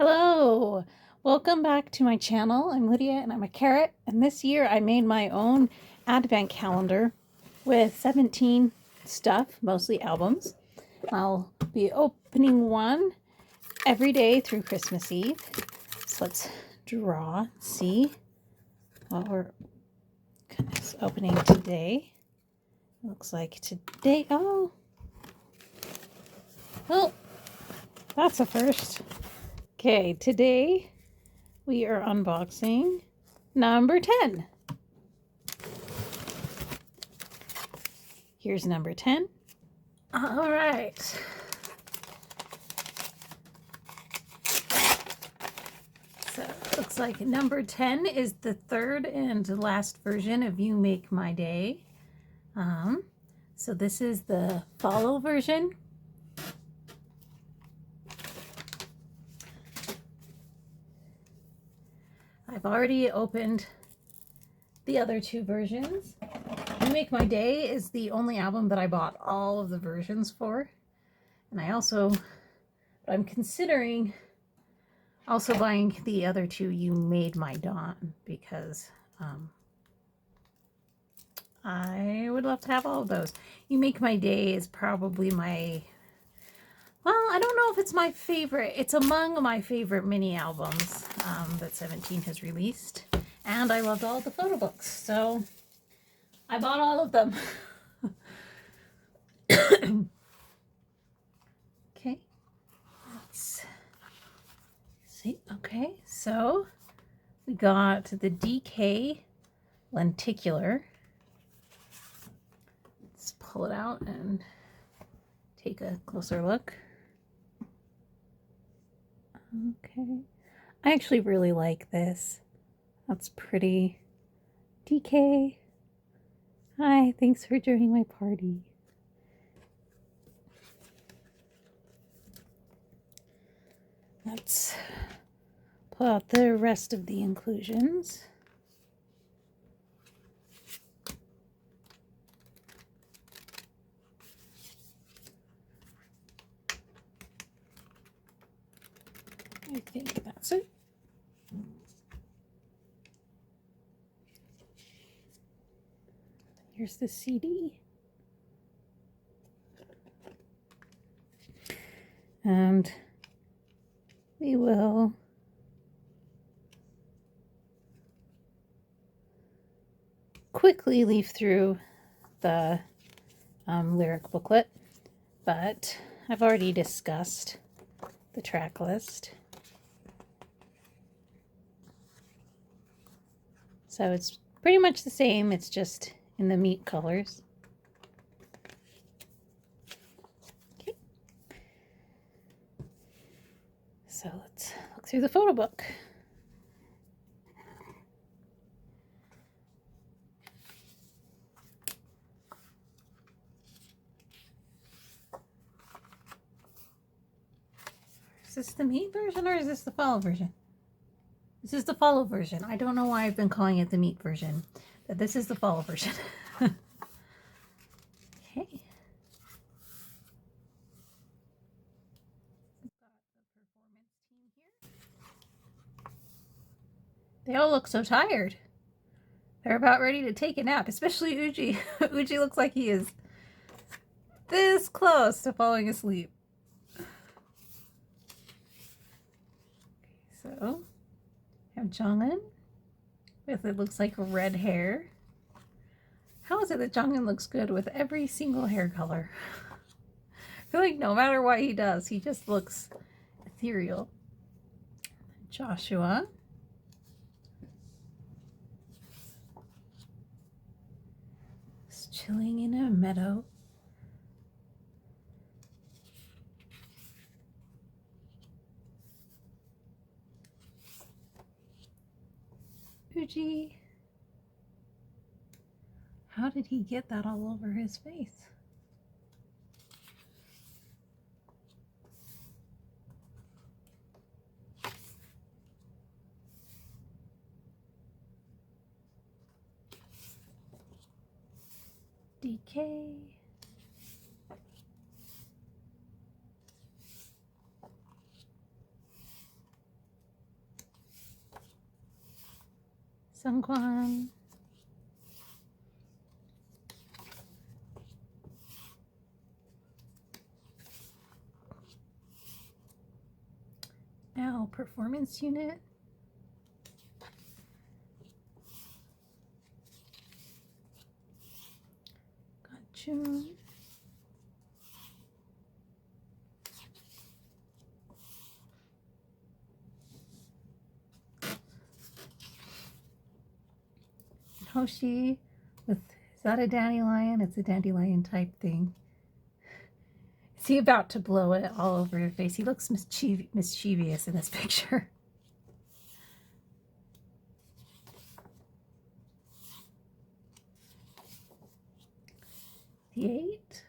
Hello, welcome back to my channel. I'm Lydia and I'm a carrot, and this year I made my own advent calendar with 17 stuff, mostly albums. I'll be opening one every day through Christmas Eve. So let's draw, see what we're opening today. Looks like today, oh, that's a first. Okay, today we are unboxing number 10. Here's number 10. All right. So it looks like number 10 is the third and last version of You Make My Day. So this is the follow version. I've already opened the other two versions. You Make My Day is the only album that I bought all of the versions for. And I'm considering also buying the other two You Made My Dawn because I would love to have all of those. You Make My Day is probably my, well, I don't know if it's my favorite. It's among my favorite mini albums that 17 has released. And I loved all the photo books, so I bought all of them. Okay, let's see. Okay, so we got the DK lenticular. Let's pull it out and take a closer look. Okay, I actually really like this. That's pretty. DK, hi, thanks for joining my party. Let's pull out the rest of the inclusions. I think that's it. Here's the CD. And we will quickly leaf through the lyric booklet, but I've already discussed the track list. So it's pretty much the same, it's just in the meat colors. Okay. So let's look through the photo book. Is this the meat version or is this the follow version? This is the follow version. I don't know why I've been calling it the meat version, but this is the follow version. Okay. We've got the performance team here. They all look so tired. They're about ready to take a nap, especially Uji. Uji looks like he is this close to falling asleep. So, I have Jongin with, it looks like, red hair. How is it that Jongin looks good with every single hair color? I feel like no matter what he does, he just looks ethereal. Joshua. Is chilling in a meadow. Uji. How did he get that all over his face? DK. Sungkwan. Now, performance unit. Gotcha. Hoshi with, is that a dandelion? It's a dandelion type thing. Is he about to blow it all over your face? He looks mischievous in this picture. The 8.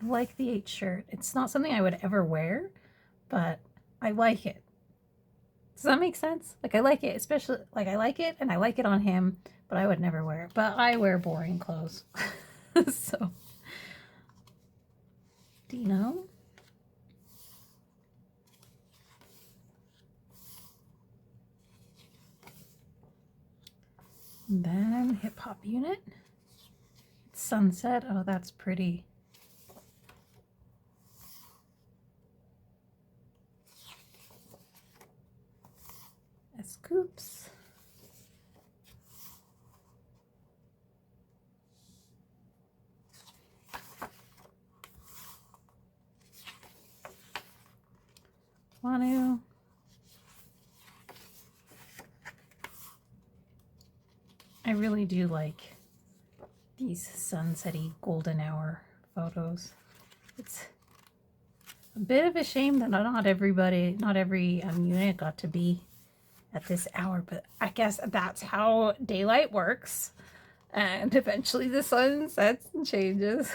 I like the 8 shirt. It's not something I would ever wear, but I like it. Does that make sense? Like, I like it, especially, like, I like it, and I like it on him, but I would never wear it. But I wear boring clothes. So, Dino. And then hip hop unit. Sunset. Oh, that's pretty. Scoops. Wanu. I really do like these sunsetty golden hour photos. It's a bit of a shame that not every unit got to be at this hour, but I guess that's how daylight works, and eventually the sun sets and changes.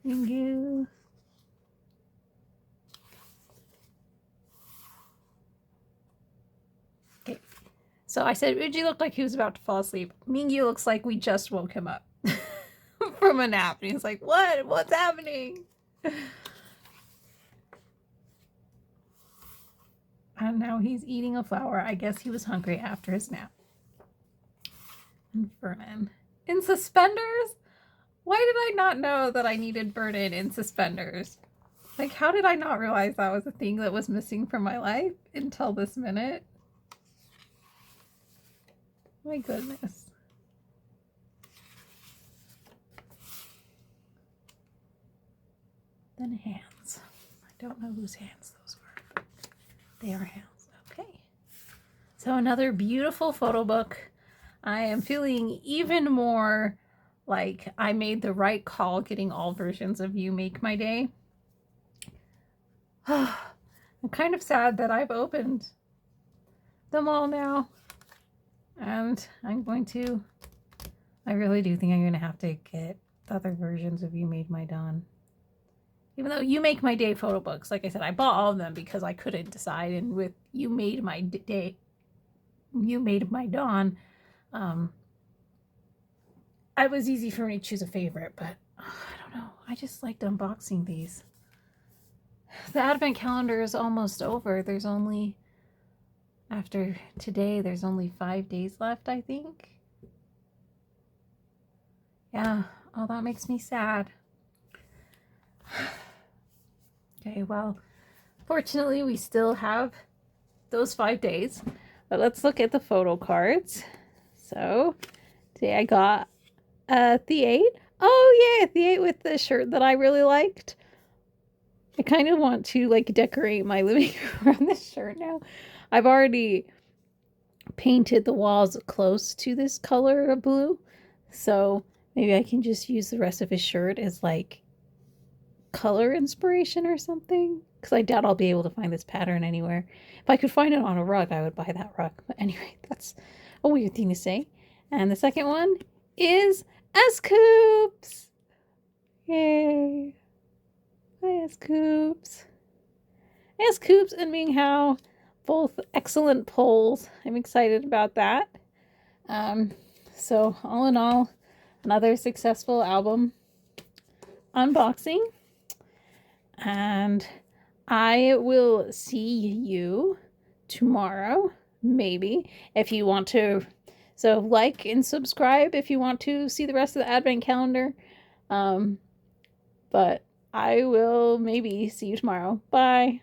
Thank you. Okay, so I said Uji looked like he was about to fall asleep. Mingyu looks like we just woke him up from a nap, and he's like, what's happening? And now he's eating a flower. I guess he was hungry after his nap. And Vernon. In suspenders? Why did I not know that I needed Vernon in suspenders? Like, how did I not realize that was a thing that was missing from my life until this minute? My goodness. Then hands. I don't know whose hands those were. They are hands. Okay. So another beautiful photo book. I am feeling even more like I made the right call getting all versions of You Make My Day. I'm kind of sad that I've opened them all now. And I really do think I'm going to have to get the other versions of You Made My Dawn. Even though You Make My Day photo books, like I said, I bought all of them because I couldn't decide. And with You Made My Day, You Made My Dawn, it was easy for me to choose a favorite, but I don't know. I just liked unboxing these. The advent calendar is almost over. There's only, after today, there's only 5 days left, I think. Yeah, oh, that makes me sad. Okay, well, fortunately, we still have those 5 days. But let's look at the photo cards. So, today I got the 8. Oh, yeah, the 8 with the shirt that I really liked. I kind of want to, like, decorate my living room around this shirt now. I've already painted the walls close to this color of blue. So, maybe I can just use the rest of his shirt as, like, color inspiration or something. Because I doubt I'll be able to find this pattern anywhere. If I could find it on a rug, I would buy that rug. But anyway, that's a weird thing to say. And the second one is S-Coops. Yay. Hi, S-Coops. S-Coops and Ming Hao, both excellent polls. I'm excited about that. So all in all, another successful album. unboxing, and I will see you tomorrow, maybe, if you want to. So like and subscribe if you want to see the rest of the advent calendar. But I will maybe see you tomorrow. Bye.